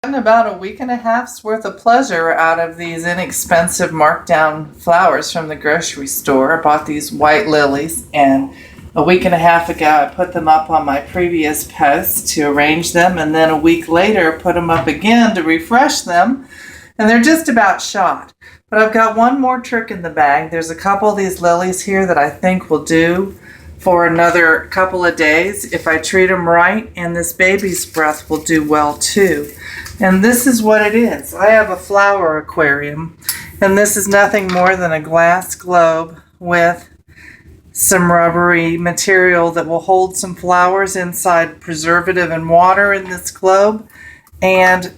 Gotten about a week and a half's worth of pleasure out of these inexpensive markdown flowers from the grocery store. I bought these white lilies, and a week and a half ago I put them up on my previous post to arrange them, and then a week later put them up again to refresh them, and they're just about shot. But I've got one more trick in the bag. There's a couple of these lilies here that I think will do for another couple of days if I treat them right, and this baby's breath will do well too. And this is what it is. I have a flower aquarium, and this is nothing more than a glass globe with some rubbery material that will hold some flowers inside, preservative and water in this globe. And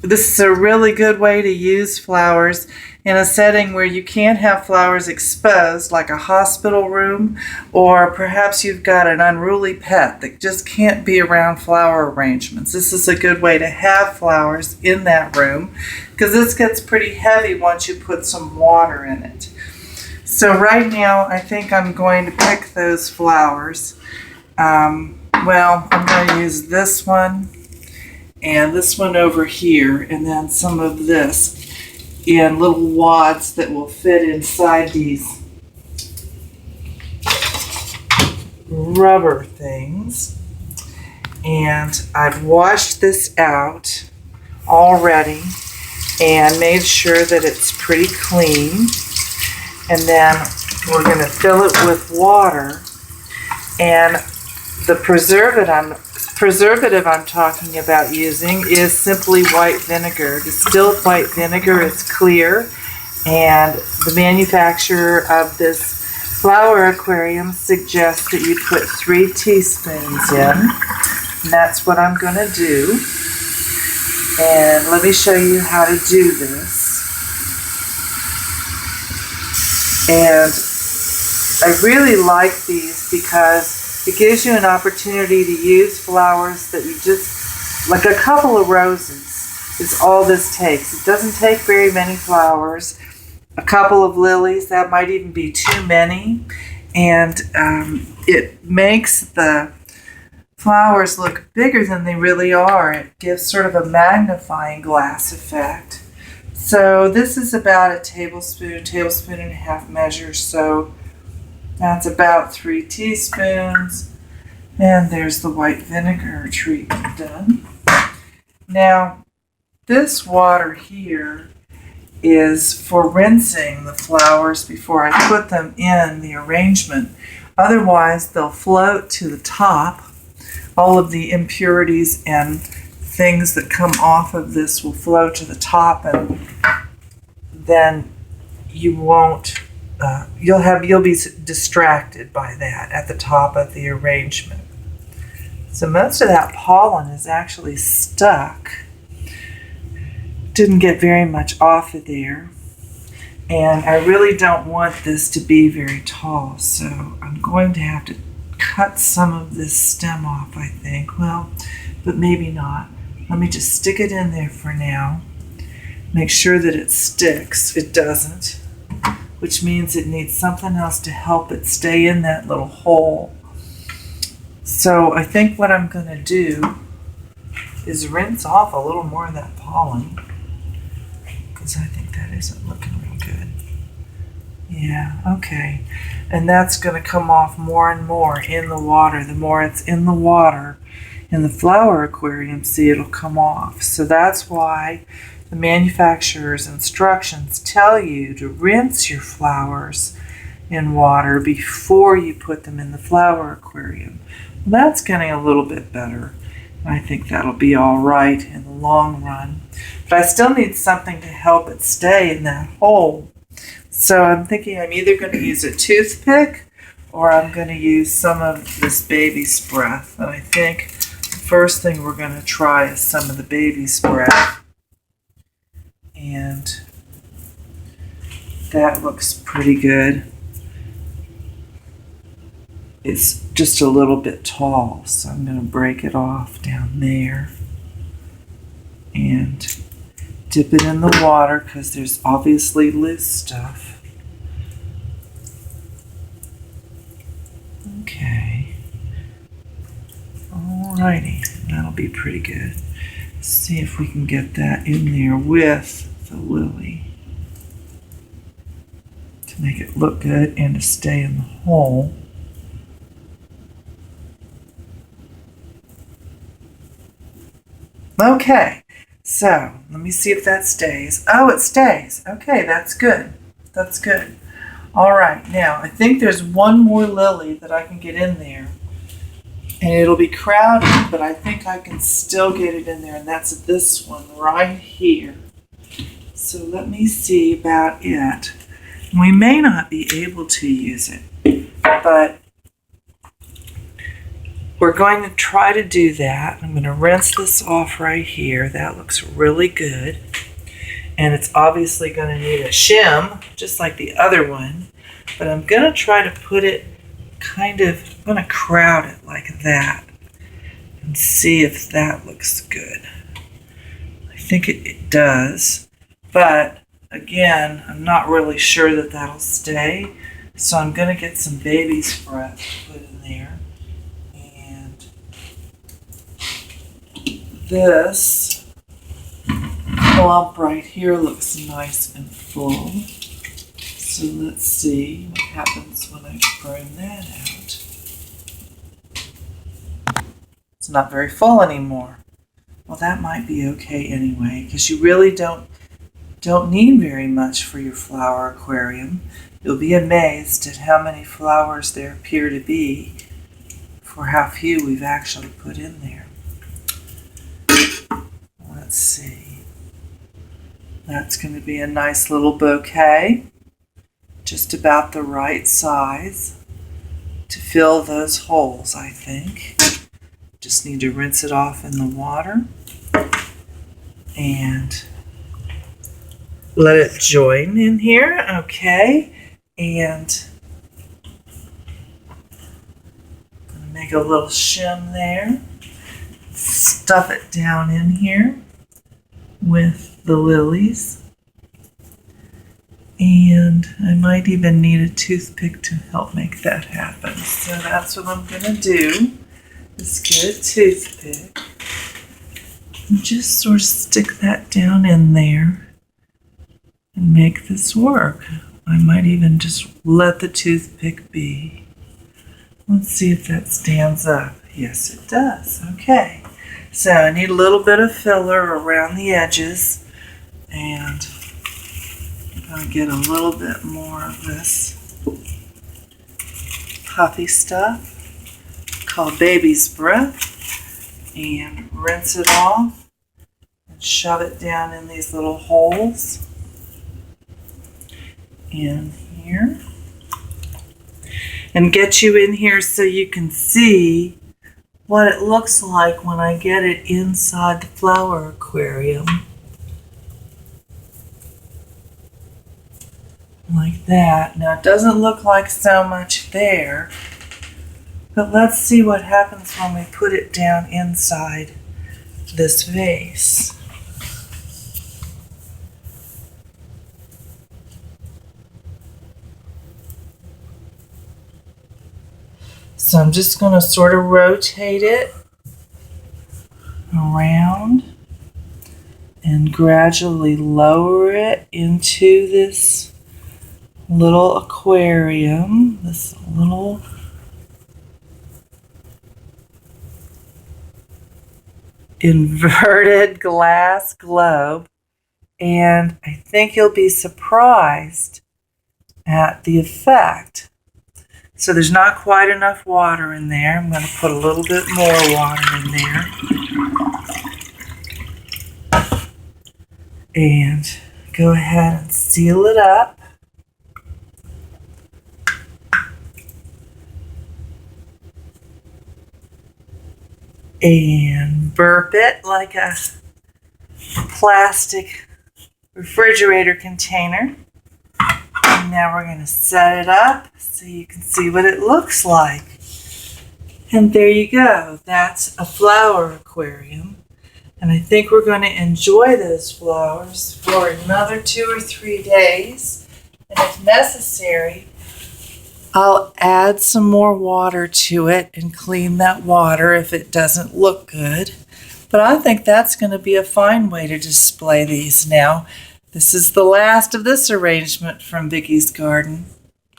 this is a really good way to use flowers in a setting where you can't have flowers exposed, like a hospital room, or perhaps you've got an unruly pet that just can't be around flower arrangements. This is a good way to have flowers in that room, because this gets pretty heavy once you put some water in it. So right now I think I'm going to pick those flowers. I'm going to use this one and this one over here, and then some of this in little wads that will fit inside these rubber things. And I've washed this out already and made sure that it's pretty clean. And then we're going to fill it with water. And the preservative I'm talking about using is simply white vinegar. Distilled white vinegar is clear, and the manufacturer of this flower aquarium suggests that you put 3 teaspoons in, and that's what I'm going to do. And let me show you how to do this. And I really like these because it gives you an opportunity to use flowers that you just, like a couple of roses is all this takes. It doesn't take very many flowers. A couple of lilies, that might even be too many. And it makes the flowers look bigger than they really are. It gives sort of a magnifying glass effect. So this is about a tablespoon and a half measure. So that's about 3 teaspoons. And there's the white vinegar treatment done. Now, this water here is for rinsing the flowers before I put them in the arrangement. Otherwise, they'll float to the top. All of the impurities and things that come off of this will flow to the top, and then you won't you'll be distracted by that at the top of the arrangement. So most of that pollen is actually stuck. Didn't get very much off of there. And I really don't want this to be very tall, so I'm going to have to cut some of this stem off, I think. Well, but maybe not. Let me just stick it in there for now. Make sure that it sticks. It doesn't, which means it needs something else to help it stay in that little hole. So I think what I'm going to do is rinse off a little more of that pollen, because I think that isn't looking real good. Yeah, okay. And that's going to come off more and more in the water. The more it's in the water in the flower aquarium, see, it'll come off. So that's why the manufacturer's instructions tell you to rinse your flowers in water before you put them in the flower aquarium. Well, that's getting a little bit better. I think that'll be all right in the long run. But I still need something to help it stay in that hole. So I'm thinking I'm either going to use a toothpick or I'm going to use some of this baby's breath. And I think the first thing we're going to try is some of the baby's breath. And that looks pretty good. It's just a little bit tall, so I'm going to break it off down there and dip it in the water because there's obviously loose stuff. Okay. Alrighty, that'll be pretty good. See if we can get that in there with the lily to make it look good and to stay in the hole. Okay, so let me see if that stays. Oh, it stays. Okay, that's good. That's good. All right, now I think there's one more lily that I can get in there. And it'll be crowded, but I think I can still get it in there, and that's this one right here. So let me see about it. We may not be able to use it, but we're going to try to do that. I'm going to rinse this off right here. That looks really good. And it's obviously going to need a shim, just like the other one. But I'm going to try to put it I'm going to crowd it like that and see if that looks good. I think it does, but again, I'm not really sure that that'll stay, so I'm going to get some baby's breath to put in there. And this clump right here looks nice and full. So let's see what happens when I prune that out. It's not very full anymore. Well, that might be okay anyway, because you really don't need very much for your flower aquarium. You'll be amazed at how many flowers there appear to be for how few we've actually put in there. Let's see. That's going to be a nice little bouquet. Just about the right size to fill those holes, I think. Just need to rinse it off in the water and let it join in here, okay? And I'm going to make a little shim there. Stuff it down in here with the lilies. And I might even need a toothpick to help make that happen. So that's what I'm going to do, is get a toothpick and just sort of stick that down in there and make this work. I might even just let the toothpick be. Let's see if that stands up. Yes, it does. Okay. So I need a little bit of filler around the edges, and I'll get a little bit more of this puffy stuff called baby's breath and rinse it off and shove it down in these little holes in here and get you in here so you can see what it looks like when I get it inside the flower aquarium. Like that. Now it doesn't look like so much there, but let's see what happens when we put it down inside this vase. So I'm just going to sort of rotate it around and gradually lower it into this little aquarium, this little inverted glass globe, and I think you'll be surprised at the effect. So there's not quite enough water in there. I'm going to put a little bit more water in there. And go ahead and seal it up. And burp it like a plastic refrigerator container. And now we're going to set it up so you can see what it looks like. And there you go. That's a flower aquarium. And I think we're going to enjoy those flowers for another 2 or 3 days. And if necessary, I'll add some more water to it and clean that water if it doesn't look good. But I think that's going to be a fine way to display these now. This is the last of this arrangement from Vicky's garden.